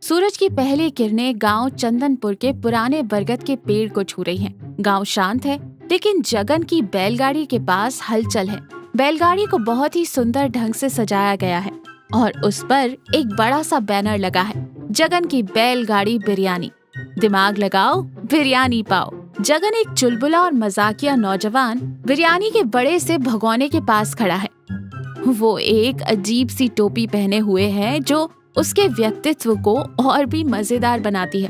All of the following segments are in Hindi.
सूरज की पहली किरणें गांव चंदनपुर के पुराने बरगद के पेड़ को छू रही हैं। गांव शांत है, लेकिन जगन की बैलगाड़ी के पास हलचल है। बैलगाड़ी को बहुत ही सुंदर ढंग से सजाया गया है और उस पर एक बड़ा सा बैनर लगा है, जगन की बैलगाड़ी बिरयानी। दिमाग लगाओ, बिरयानी पाओ। जगन एक चुलबुला और मजाकिया नौजवान बिरयानी के बड़े से भगोने के पास खड़ा है। वो एक अजीब सी टोपी पहने हुए है जो उसके व्यक्तित्व को और भी मजेदार बनाती है।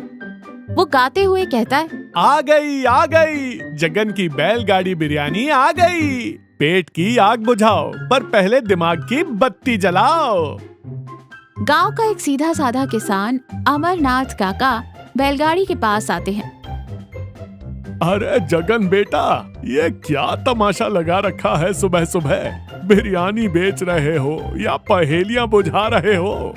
वो गाते हुए कहता है, आ गई जगन की बैलगाड़ी बिरयानी आ गई। पेट की आग बुझाओ, पर पहले दिमाग की बत्ती जलाओ। गांव का एक सीधा साधा किसान अमरनाथ काका बैलगाड़ी के पास आते हैं। अरे जगन बेटा, ये क्या तमाशा लगा रखा है सुबह सुबह? बिरयानी बेच रहे हो या पहेलियां बुझा रहे हो?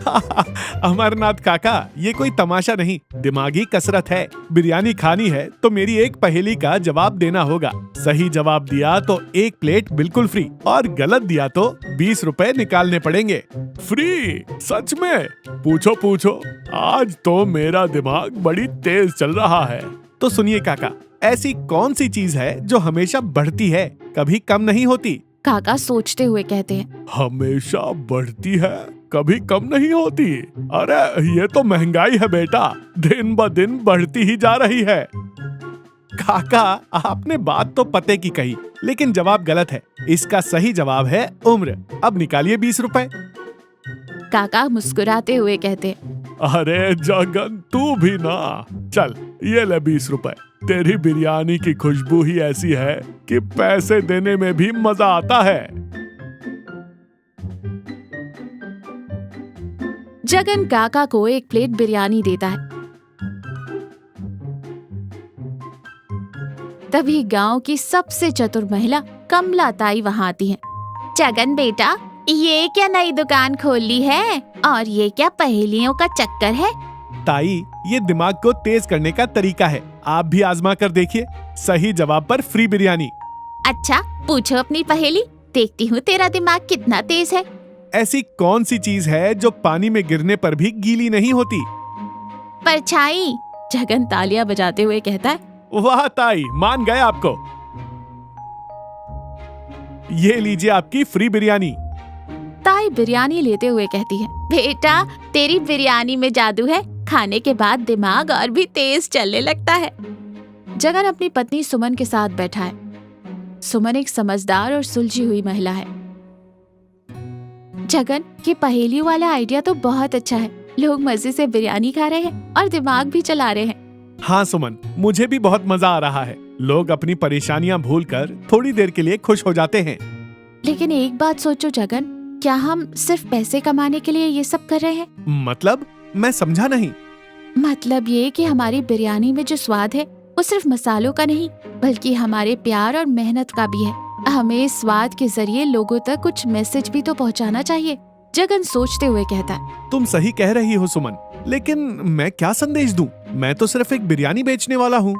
अमरनाथ काका, ये कोई तमाशा नहीं, दिमागी कसरत है। बिरयानी खानी है तो मेरी एक पहेली का जवाब देना होगा। सही जवाब दिया तो एक प्लेट बिल्कुल फ्री, और गलत दिया तो 20 रुपए निकालने पड़ेंगे। फ्री? सच में? पूछो पूछो, आज तो मेरा दिमाग बड़ी तेज चल रहा है। तो सुनिए काका, ऐसी कौन सी चीज है जो हमेशा बढ़ती है, कभी कम नहीं होती? काका सोचते हुए कहते हैं, हमेशा बढ़ती है, कभी कम नहीं होती। अरे ये तो महंगाई है बेटा, दिन ब दिन बढ़ती ही जा रही है। काका, आपने बात तो पते की कही, लेकिन जवाब गलत है। इसका सही जवाब है उम्र। अब निकालिए 20 रुपए। काका मुस्कुराते हुए कहते, अरे जगन, तू भी ना। चल ये ले 20 रुपए। तेरी बिरयानी की खुशबू ही ऐसी है कि पैसे देने में भी मजा आता है। जगन काका को एक प्लेट बिरयानी देता है। तभी गांव की सबसे चतुर महिला कमला ताई वहां आती है। जगन बेटा, ये क्या नई दुकान खोल ली है और ये क्या पहेलियों का चक्कर है? ताई, ये दिमाग को तेज करने का तरीका है, आप भी आजमा कर देखिए। सही जवाब पर फ्री बिरयानी। अच्छा, पूछो अपनी पहेली, देखती हूँ तेरा दिमाग कितना तेज है। ऐसी कौन सी चीज है जो पानी में गिरने पर भी गीली नहीं होती? परछाई। जगन तालियां बजाते हुए कहता है, वाह ताई, मान गए आपको। ये लीजिए आपकी फ्री बिरयानी। ताई बिरयानी लेते हुए कहती है, बेटा तेरी बिरयानी में जादू है, खाने के बाद दिमाग और भी तेज चलने लगता है। जगन अपनी पत्नी सुमन के साथ बैठा है। सुमन एक समझदार और सुलझी हुई महिला है। जगन, ये पहेलियों वाला आइडिया तो बहुत अच्छा है। लोग मजे से बिरयानी खा रहे हैं और दिमाग भी चला रहे हैं। हाँ सुमन, मुझे भी बहुत मजा आ रहा है। लोग अपनी परेशानियां भूलकर थोड़ी देर के लिए खुश हो जाते हैं। लेकिन एक बात सोचो जगन, क्या हम सिर्फ पैसे कमाने के लिए ये सब कर रहे हैं? मतलब? मैं समझा नहीं। मतलब ये कि हमारी बिरयानी में जो स्वाद है वो सिर्फ मसालों का नहीं, बल्कि हमारे प्यार और मेहनत का भी है। हमें इस स्वाद के जरिए लोगों तक कुछ मैसेज भी तो पहुंचाना चाहिए। जगन सोचते हुए कहता है, तुम सही कह रही हो सुमन, लेकिन मैं क्या संदेश दूं? मैं तो सिर्फ एक बिरयानी बेचने वाला हूँ।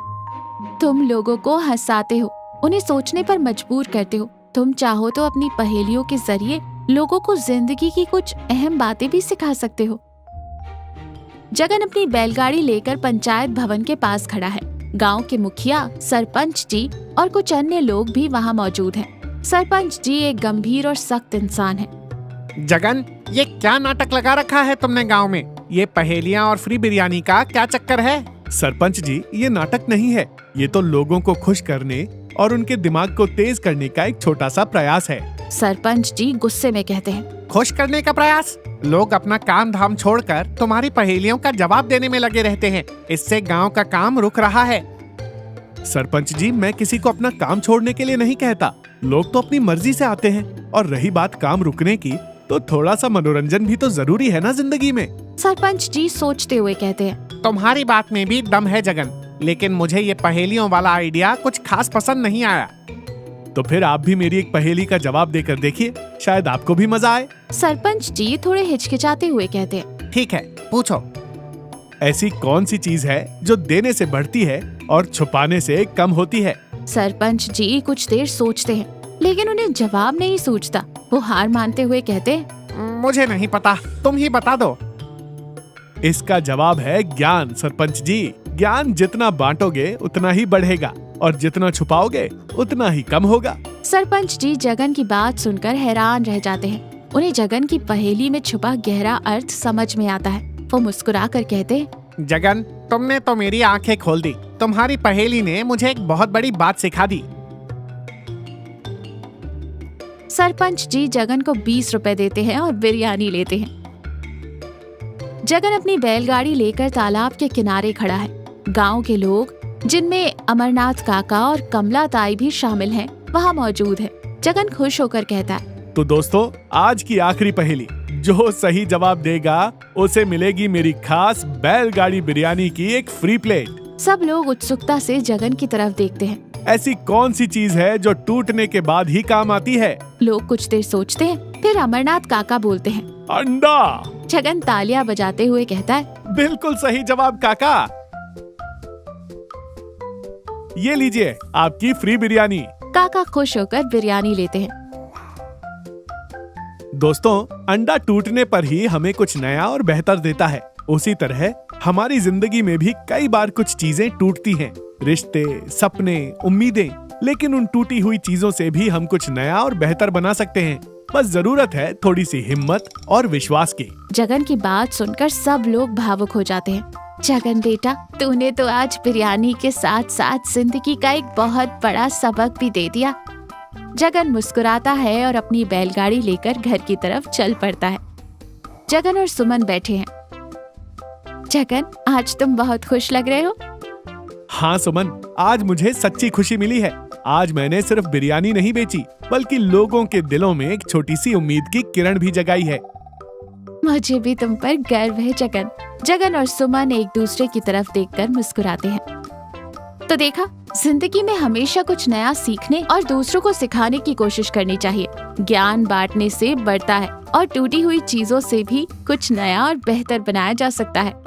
तुम लोगों को हंसाते हो, उन्हें सोचने पर मजबूर करते हो। तुम चाहो तो अपनी पहेलियों के जरिए लोगों को जिंदगी की कुछ अहम बातें भी सिखा सकते हो। जगन अपनी बैलगाड़ी लेकर पंचायत भवन के पास खड़ा है। गांव के मुखिया, सरपंच जी और कुछ अन्य लोग भी वहां मौजूद हैं। सरपंच जी एक गंभीर और सख्त इंसान है। जगन, ये क्या नाटक लगा रखा है तुमने गांव में? ये पहेलियां और फ्री बिरयानी का क्या चक्कर है? सरपंच जी, ये नाटक नहीं है, ये तो लोगों को खुश करने और उनके दिमाग को तेज करने का एक छोटा सा प्रयास है। सरपंच जी गुस्से में कहते हैं, खुश करने का प्रयास? लोग अपना काम धाम छोड़कर तुम्हारी पहेलियों का जवाब देने में लगे रहते हैं। इससे गांव का काम रुक रहा है। सरपंच जी, मैं किसी को अपना काम छोड़ने के लिए नहीं कहता। लोग तो अपनी मर्जी से आते हैं, और रही बात काम रुकने की, तो थोड़ा सा मनोरंजन भी तो जरूरी है ना जिंदगी में। सरपंच जी सोचते हुए कहते हैं, तुम्हारी बात में भी दम है जगन, लेकिन मुझे ये पहेलियों वाला आइडिया कुछ खास पसंद नहीं आया। तो फिर आप भी मेरी एक पहेली का जवाब देकर देखिए, शायद आपको भी मजा आए। सरपंच जी थोड़े हिचकिचाते हुए कहते हैं, ठीक है, पूछो। ऐसी कौन सी चीज है जो देने से बढ़ती है और छुपाने से कम होती है? सरपंच जी कुछ देर सोचते हैं, लेकिन उन्हें जवाब नहीं सूझता। वो हार मानते हुए कहते हैं, मुझे नहीं पता, तुम ही बता दो। इसका जवाब है ज्ञान सरपंच जी। ज्ञान जितना बांटोगे उतना ही बढ़ेगा और जितना छुपाओगे उतना ही कम होगा। सरपंच जी जगन की बात सुनकर हैरान रह जाते हैं। उन्हें जगन की पहेली में छुपा गहरा अर्थ समझ में आता है। वो मुस्कुरा कर कहते हैं, जगन, तुमने तो मेरी आंखें खोल दी। तुम्हारी पहेली ने मुझे एक बहुत बड़ी बात सिखा दी। सरपंच जी जगन को 20 रुपए देते हैं और बिरयानी लेते हैं। जगन अपनी बैलगाड़ी लेकर तालाब के किनारे खड़ा है। गांव के लोग, जिनमें अमरनाथ काका और कमला ताई भी शामिल हैं, वहां मौजूद है। जगन खुश होकर कहता है, तो दोस्तों, आज की आखिरी पहेली, जो सही जवाब देगा उसे मिलेगी मेरी खास बैलगाड़ी बिरयानी की एक फ्री प्लेट। सब लोग उत्सुकता से जगन की तरफ देखते हैं। ऐसी कौन सी चीज है जो टूटने के बाद ही काम आती है? लोग कुछ देर सोचते हैं, फिर अमरनाथ काका बोलते हैं। अंडा। जगन तालियां बजाते हुए कहता है, बिल्कुल सही जवाब काका। ये लीजिए आपकी फ्री बिरयानी। काका खुश होकर बिरयानी लेते हैं। दोस्तों, अंडा टूटने पर ही हमें कुछ नया और बेहतर देता है। उसी तरह हमारी जिंदगी में भी कई बार कुछ चीजें टूटती हैं, रिश्ते, सपने, उम्मीदें। लेकिन उन टूटी हुई चीजों से भी हम कुछ नया और बेहतर बना सकते हैं। बस जरूरत है थोड़ी सी हिम्मत और विश्वास की। जगन की बात सुनकर सब लोग भावुक हो जाते हैं। जगन बेटा, तूने तो आज बिरयानी के साथ साथ जिंदगी का एक बहुत बड़ा सबक भी दे दिया। जगन मुस्कुराता है और अपनी बैलगाड़ी लेकर घर की तरफ चल पड़ता है। जगन और सुमन बैठे हैं। जगन, आज तुम बहुत खुश लग रहे हो। हाँ सुमन, आज मुझे सच्ची खुशी मिली है। आज मैंने सिर्फ बिरयानी नहीं बेची, बल्कि लोगों के दिलों में एक छोटी सी उम्मीद की किरण भी जगाई है। मुझे भी तुम पर गर्व है जगन। जगन और सुमन एक दूसरे की तरफ देखकर मुस्कुराते हैं। तो देखा, जिंदगी में हमेशा कुछ नया सीखने और दूसरों को सिखाने की कोशिश करनी चाहिए। ज्ञान बांटने से बढ़ता है और टूटी हुई चीजों से भी कुछ नया और बेहतर बनाया जा सकता है।